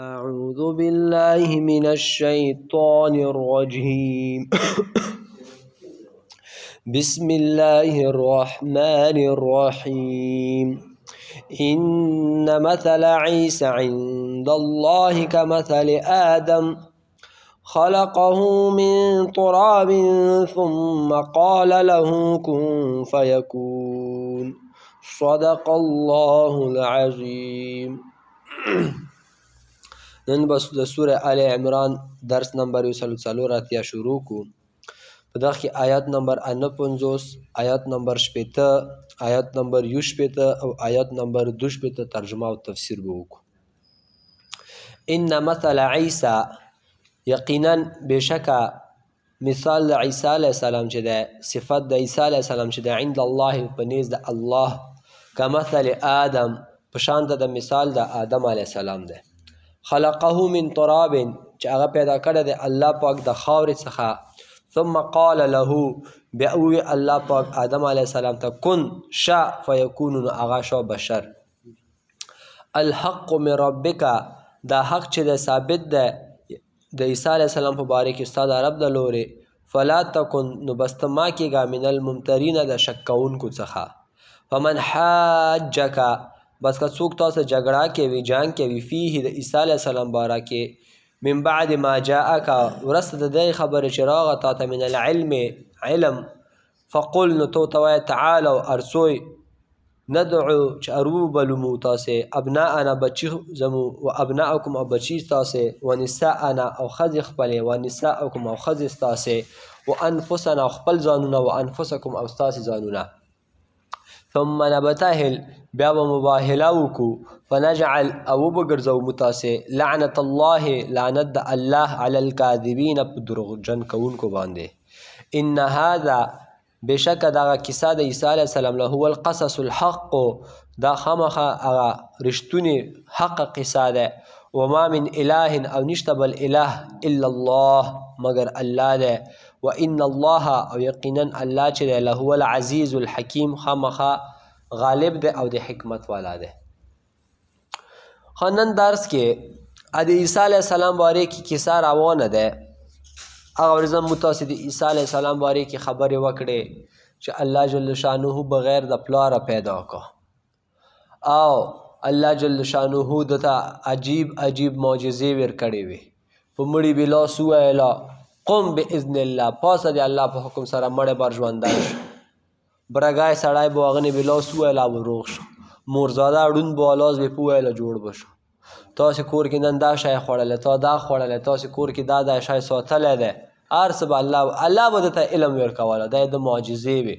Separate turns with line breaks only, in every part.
أعوذ بالله من الشيطان الرجيم بسم الله الرحمن الرحيم إن مثل عيسى عند الله كمثل آدم خلقه من تراب ثم قال له كن فيكون صدق الله العظيم. نن بس د سوره آل عمران درس نمبر 144 شروع کو. په دغه کې آیات نمبر 49 آیات نمبر 60 آیات نمبر 60 او آیات نمبر 62 ترجمه او تفسیر وکړو. ان مثل عیسی یقینا بشکا مثال د عیسی علیه السلام چې ده صفت د عیسی علیه السلام چې ده عند الله په نزد الله کمثل آدم په شان د مثال د آدم علیه السلام ده. خلقه من تراب چې هغه پیدا کړی دی الله پاک د خاورې څخه. ثم قال له بیا ووی الله پاک آدم علیه السلام ته کن شا فیکون نو هغه شو بشر. الحق من ربک دا حق چې د ثابت ده د عیسی علیه السلام په باره کې ستا د رب د لورې. فلا تکن نو بس ته ما کېږه من الممترین د شک کوونکو څخه. فمن حاجک بس که څوک تاسو جګړه کوي جنګ کوي فيه د عیسی علیه السلام باره کې من بعد ما جاءک وروسته د دې خبرې چې راغله تا ته من العلم علم فقل نو تو ته وایه تعالوا ارسوی ندعو چې اروبلمو تاسې ابناءنا بچي زمو و ابناءکم او بچي ستاسې و نساءنا او ښځې خپلې و نساءکم او ښځې ستاسې و انفسنا او خپل ځانونه و انفسکم او ستاسې ځانونه. ثم نبتهل بیا به مباهله وکړو فنجعل او وبګرځو متاسې لعنت الله لعنت د الله علی الکاذبین په دروغجن کوونکو باندې. ان هذا بشکه دغه کیسه د عیسی علیه السلام له هو القصص الحق دا خامخه هغه رښتونې حق قصه ده. وما من اله او نشته بل اله الا الله مگر الله ده. وان الله او یقینا الله چې ده له هو العزیز الحکیم خامخه غالب ده او د حکمت والا ده. نن درس کې د عیسی علیه السلام باره کې کیسه روانه ده. هغه ورځ موږ تاسې د عیسی علیه السلام باره کې خبرې وکړې چې الله جل شانه بغیر د پلاره پیدا کړه او الله جل شانه دته عجیب عجیب معجزې ورکړې وې. په مړي به لاس وویله قم باذن الله پاسه د الله په حکم سره مړی بر ژوندی شو. برګای سړی به هغه نه به لاس وویله او روغ شو. مورزاده ړوند به لاس به په وویله جوړ به شو. تاسې کور کې نن دا شی خوړلی تا دا خوړلی تاسې کور کې دا شی ساتلی دی هر څه به الله به درته علم ورکوله دا یې د معجزې وې.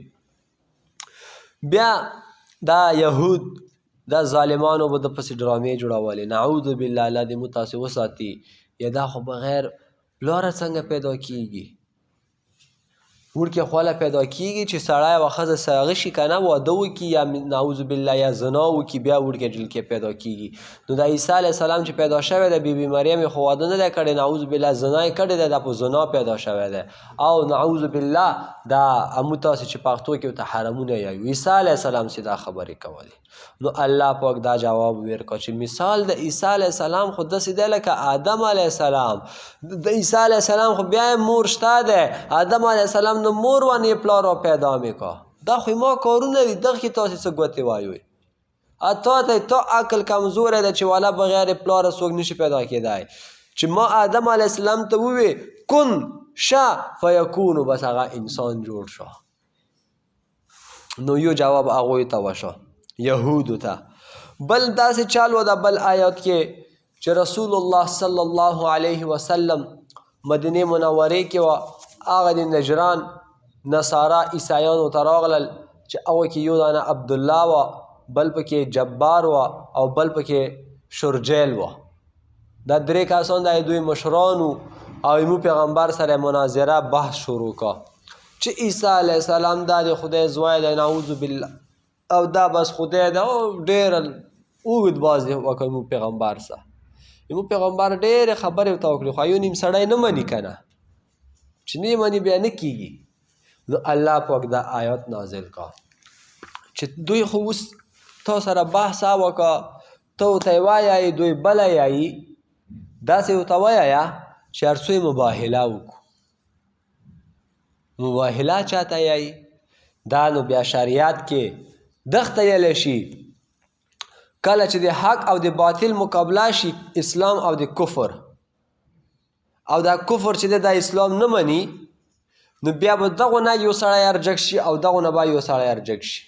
بیا دا یهود دا ظالمانو به د پسې ډرامې جوړولې. نعوذ بالله الله دې موږ تاسې وساتي. یا دا خو بغیر پلاره څنګه پیدا کیږي وړکې خوله پیدا کیږي چې سړی و ښځه ساغه شي که نه واده وکړي یا نعوذ بالله یا زنا وکړي بیا وړکې جلکې پیدا کیږي. نو د عیسی علیه السلام چې پیدا شوی دی بیبي مریم یې خو واده نه دی کړی نعوذ بالله زنا یې کړې دی دا په زنا پیدا شوی دی او نعوذ بالله دا امو تاسې چې پښتو کې ورته حرمونه یایو. عیسی علیه السلام چې دا خبرې کولې نو الله پاک دا جواب ورکړه چې مثال د عیسی علیه السلام خو داسې دی لکه آدم علیه السلام. د عیسی علیه السلام خو بیا یې مور شته دی آدم علیه السلام نو مور ونه یې پلار پیدا مې کا دا خو ما کارونه دي دغه کې تاسې څه ګوتې وایوئ. تا ته تا عقل کمزوری دی چې والا بغیر پلاره څوک نشي پیدا کېدی چې ما آدم علیه السلام ته ووې کن شه فیکونو بس هغه انسان جوړ شو. نو یو جواب هغوی ته وشو یهودو ته. بل داسې چال و د بل آیات کې چې رسول الله صلی الله علیه وسلم مدینه منورې کې و هغه د نجران نصارا عیسایانو ته راغلل چې هغوی کې یو دانه عبدالله و بل پکې جبار و او بل پکې شرجیل و. دا درې کسان د دوی مشرانو او مو پیغمبر سره مناظره بحث شروع کا چې عیسی علیه السلام دا د خدای زوی دی نعوذ بالله او دا بس خدای دی او ډېر اوږد باز وکړ مو پیغمبر سره. مو پیغمبر ډېرې خبرې ورته وکړې خو یو نیم سړی نه مني که نه چې نه یې مني بیا نه کېږي. نو الله پاک دا آیات نازل کا چې دوی خو اوس تا سره بحث وکړه ته ورته یې وایایي دوی بله یایي داسې ورته ووایه چې هر څو یې مباهله وکړو. مباهله چاته یایي؟ دا نو بیا شریعت کې دغته ویلی شي کله چې د حق او د باطل مقابله شي، اسلام او د کفر، او دا کفر چې دی دا اسلام نه مني، نو بیا به دغو نه یو سړی ارجک شي او دغو نه به یو سړی ارجک شي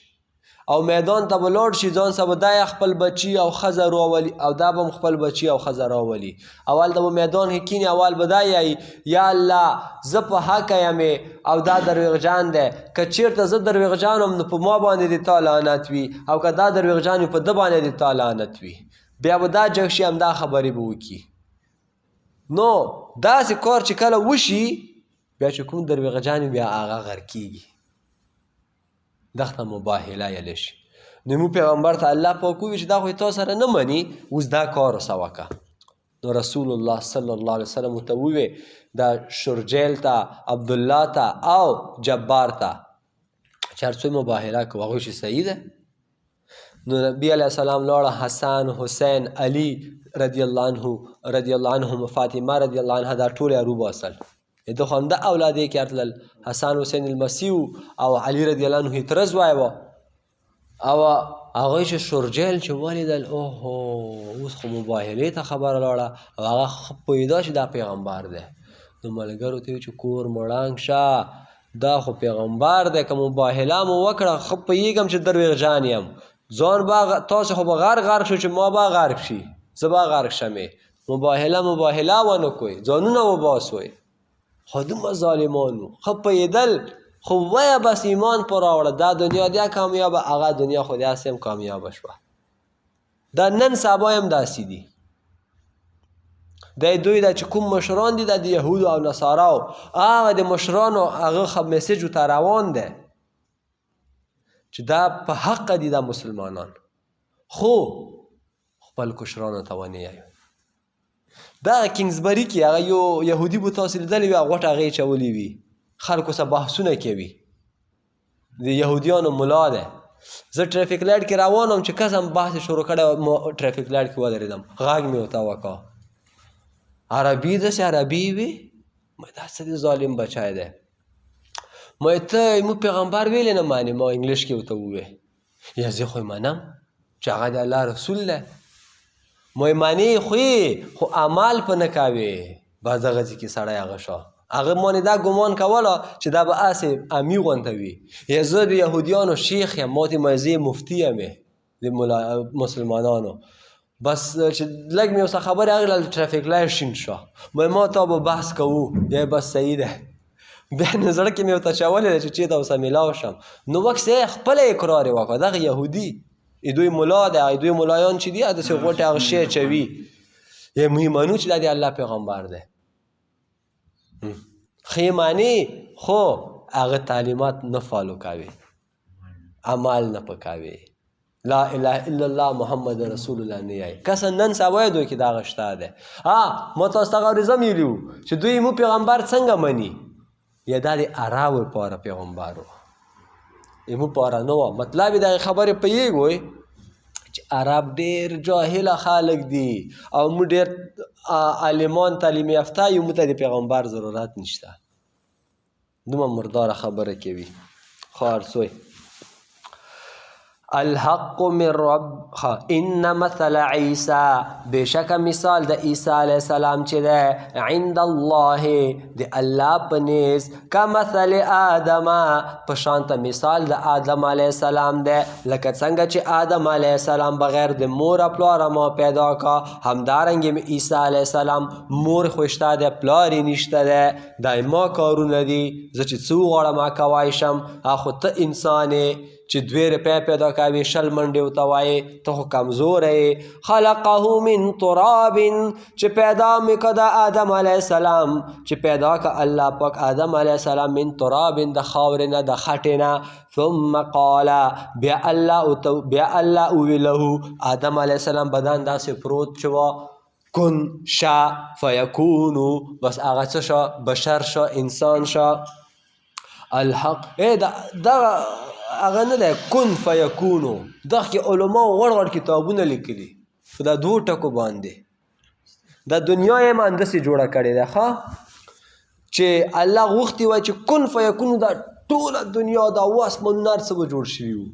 او میدان ته به لاړ شي، ځان سره به دا خپل بچي او ښځه راولي او دا به هم خپل بچي او ښځه راولي. اول ته به میدان کې کیني، اول به دا یایي یا الله زه په حقه یمې او دا درویغجان دی، که چېرته زه درویغجان هم نو په ما باندې د تا لعنت وي، او که دا درویغجان وي په ده باندې د تا لعنت وي. بیا به دا جګ شي، همدا خبرې به وکړي. نو داسې کار چې کله وشي بیا چې کوم درویغجان وي بیا هغه غر کېږي، دغته مباهله یلی شي. نو موږ پیغمبر ته الله پاک ووایي چې دا خو تا سره نه مني، اوس دا کار ورسه وکړه. نو رسول الله صلی الله علیه وسلم ورته وویې دا شرجیل ته، عبدالله ته او جبار ته چې هر څو مباهله کوو، هغوی چې صحیح ده. نو نبي علیه السلام لاړه، حسن، حسین، علي رضی الله عنهم، فاطمه رضی الله عنها، دا ټول یې روباسل. د خو همده اولاد یې کې تلل، حسن حسین المسیح او علي رضی الله عنه یې تره زوی و. او هغوی چې شرجیل چې ولیدل، اوهو اوس خو مباهلې ته خبره لاړه او هغه ښه پوهېده چې دا پیغمبر دی. نو ملګرو ته یې چې کور مړانګ شه، دا خو پیغمبر دی، که مباهله مو وکړه ښه پوهېږم چې درویغجان یم، ځان به تاسو خو به غرق شو چې ما به غرق شي، زه به غرق شمې. مباهله ونه کوئ، ځانونه وباسوئ. خو دومره ظالمان وو، ښه پوهېدل خو ویه بس ایمان په راوړه، دا دنیا دیا کامیابه، هغه دنیا خو داسې هم کامیابه شوه. دا نن سبا هم داسې دي. دا دوی دا چې کوم مشران دي دا د یهودو او نصاراو، هغه د مشرانو هغه میسج ورته روان دی چې دا په حقه دي دا مسلمانان، خو خپل کشرانو ته ونیایو. دغه کینګزبري کې هغه یو یهودي به تاسې لیدلی وي، غوټه هغې چولې وي، خلکو سره بحثونه کوي، د یهودیانو ملا دی. زه ټرافیک لایټ کې روان وم چې قسم بحث شروع کړی، ټرافیک لایټ کې ودرېدم، غږ مې ورته وکړه، عربي داسې عربي وي، دا څه د ظالم بچی دی. ما ته موږ پیغمبر ویلې نه مانې؟ ما انګلیش کې ورته وویې یا زه خو یې منم چې هغه د الله رسول دی. ما یې منې خو عمل په نه کوې. بس دغه ځای کې سړی هغه شو، هغه مانې دا ګمان کوله چې دا به هسې امي غونته وي، یا زه د یهودیانو شیخ یم، ما ته یې زه مفتي یم د مسلمانانو. بس چې لږ مې ورسره خبرې هغې ټرافیک لایټ شین شو، ما تا به بحث کوو، یا بس صحیح ده. بیا نو زړه کې مې ورته اچولی دی چې چېرته ورسره میلاو شم. نو وکس یې خپله اقرار یې وکړه، دغه یهودي دوی ملا دی، دوی ملایان چې دي داسې غوټې هغه شی اچوي، یا موږ منو چې دا د الله پیغمبر دی. ښه یې منې خو هغه تعلیمات نه فالو کوي، عمل نه په کوي، لا اله الا الله محمد رسول الله نه یایي. کسا نن سبا یې دوی کې دغه شته دی. ما تاسو ته غوریزم ویلي وو چې دوی مو پیغمبر څنګه مني، یا دا د عربو لپاره پیغمبر و، مو پاره نه وه. مطلب یې دغې خبرې پوهېږئ چې عرب ډېر جاهله خلک دي او موږ ډېر عالمان تعلیم یافته یو، موږ ته د پیغمبر ضرورت نشته. دومره مرداره خبره کوي. خو هر څوی الحق من رب ان مثل عیسی، بشک مثال د عیسی علیه السلام چې ده عند الله د الله په نیز، که مثل آدم په شانته مثال د آدم علیه السلام ده، لکه څنګه چې آدم علیه السلام بغیر د مور پلاره ما پیدا کا، همدارنګې مې عیسی علیه السلام مور خو شته ده پلار یې نشته ده، دا ما کارونه دي، زه چې څه وغواړم کولی شم. خو ته انسان یې چې 2 روپۍ پیدا کوي 60 منډې ورته وایې، ته خو کمزوری یې. خلقه من تراب، چې پیدا مې که د آدم علیه السلام، چې پیدا که الله پاک آدم علیه السلام من تراب، د خاورې نه د خټې نه، ثم قال، بیا الله ووی له آدم علیه السلام بدن داسې پروت چې و، کن شا فیکونو، بس هغه څه شو، بشر شو، انسان شو. الحق دغه هغه نه دی، کن فیکونو. دغه کې علماو غوړ غوړ کتابونه لیکلي په دا 2 ټکو باندې. دا دنیا یې هم همداسې جوړه کړې ده ښه چې الله غوښتي وای چې کن فیکونو دا ټوله دنیا دا اوه اسمانونه هر څه به جوړ شوي وو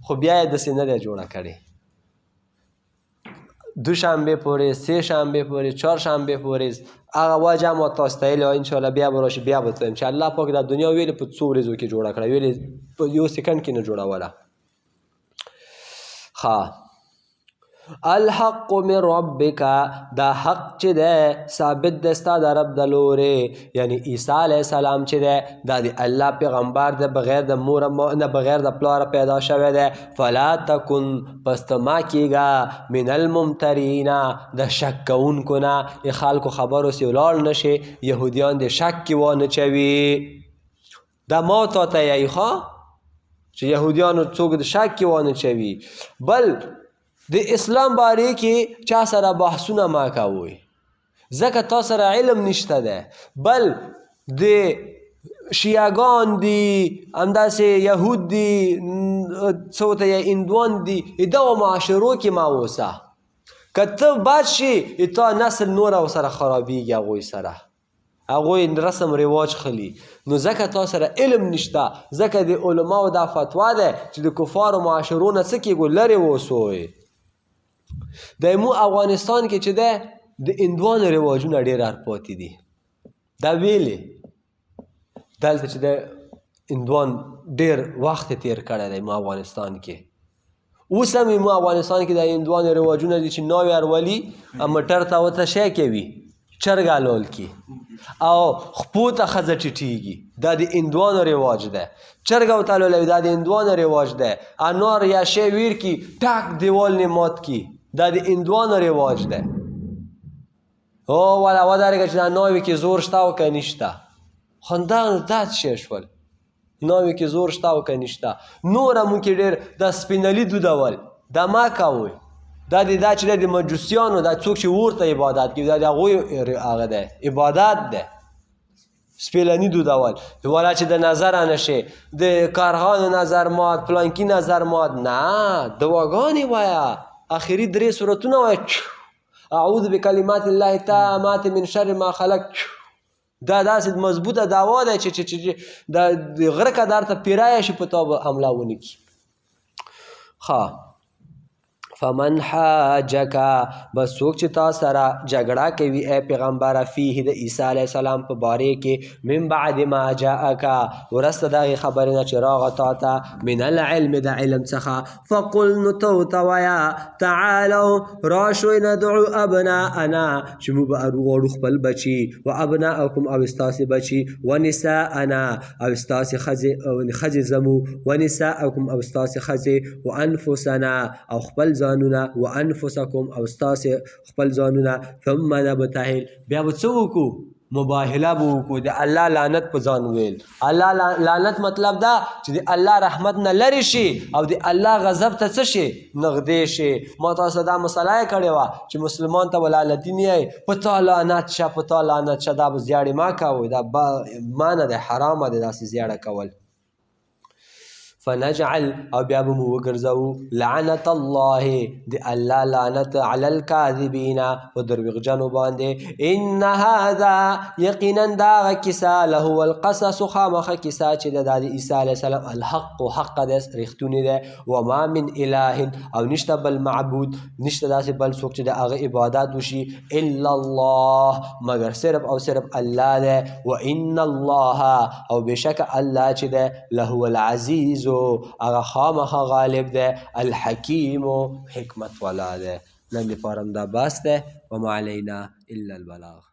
خو بیا یې داسې نه دی جوړه کړې دوشنبې پورې سه شنبې پورې چهارشنبې پورې هغه وجه ما تاسو ته ویلې انشاءالله بیا به راشي بیا به تلم چې الله پاک دا دنیا ویلې په څو ورځو کې جوړه کړه ویلې په یو سکند کې نه جوړوله ښه الحق من ربک دا حق چې دی ثابت دی ستا د رب د لورې یعنی عیسی علیه السلام چې دی دا د الله پیغمبر دی بغیر د مور نه بغیر د پلاره پیدا شوی دی فلا تکن پس ته ما کېږه من الممترین د شک کوونکو نه خلکو خبرو سې ولاړ نه شي یهودیان د شک کې وانچوي دا ما تا ته یایي ښه چې یهودیانو څوک د شک کې وانچوي بل د اسلام باره کې چا سره بحثونه ما کوئ ځکه تا سره علم نشته دی بل د شیعهګان دي همداسې یهود دي څه ورته یې هندوان دي دغو معاشرو کې ما اوسه که ته بد شي تا نسل نور او سره خرابېږي هغوی سره هغوی رسم رواج خلي نو ځکه تا سره علم نشته ځکه د علماو دا فتوا ده چې د کفارو معاشرو نه څه کېږو لرې واوسئ د مو افغانستان کې چې دی د هندوانو رواجونه ډېر پاتې دي دا ویلې دلته چې دی هندوان ډېر وخت تیر کړی دی مو افغانستان کې اوس هم مو افغانستان کې د هندوانو رواجونه دي چې ناوې ارولي موټر ته ورته شی کوي چرګ حلال کي او خپو ته ښځه ټیټېږي دا د هندوانو رواج دی چرګ ورته حلالوي دا د هندوانو رواج دی انار یا شی ویر کي ټاک دیوال نه مات کي دا د هندوانو رواج دی او والا ودرېږه چې دا ناوې کې زور شته او که نشته خو دا څه شی شول ناوې کې زور شته او که نشته نور هم کې ډېر دا سپینلي دودول دا ما کوئ دا چې د مجوسیانو دا څوک چې ورته عبادت کوي دا د هغوی هغه دی عبادت دی سپیلني دودول والا چې د نظره نه شي د کارغانو نظر مات پلانکي نظر مات نه دواګانې وایه آخري 3 سورتونه وایه اعوذ بکلمات الله التامات من شر ما خلق دا داسې مضبوطه دعوا ده چې د غره که درته پیرایه شي په تا به حمله ونه کړي ښه فمن حاجک بس څوک چې تا سره جګړه کوي ای پیغمبره فیه د عیسی علیه السلام په باره کې من بعد ما جاءک وروسته د هغې خبرې نه چې راغه تا ته من العلم د علم څخه فقل نو ته ورته وایه تعالو راشئ ندعو ابناءنا چې موږ به غواړو خپل بچي و ابناءکم او ستاسې بچي و نساءنا او ستاسې ښځې زمو و نساءکم او ستاسې ښځې و انفسنا او خپل ځانونه و انفسکم او ستاسې خپل ځانونه ثم نبتهل بیا به څه وکړو مباهله به وکړو د الله لعنت په ځان ویل الله لعنت مطلب دا چې د الله رحمت نه لرې شي او د الله غضب ته څه شي نږدې شي ما تاسو دا مسله یې کړې وه چې مسلمان ته به لعنتي نه یې په تا لعنت شه په تا لعنت شه دا به زیاړې ما کوئ دا ما نه دی حرامه دی داسې زیاړه کول فنجعل او بیا به مو وګرځوو لعنت الله د الله لعنت علی الکاذبین په دروغجنو باندې ان هذا یقینا دا هغه کیسه لهو القصص خامخه کیسه چې د عیسی علیه السلام الحق حق دی رښتونی دی وما من اله او نشته بل معبود نشته داسې بل څوک چې د هغه عبادت وشي الا الله مگر صرف او صرف الله دی و ان الله او بشک الله چې دی لهو العزیز هغه خامخا غالب ده الحکیم و حکمت والا ده نن لپاره دا بس ده وما علینا الا البلاغ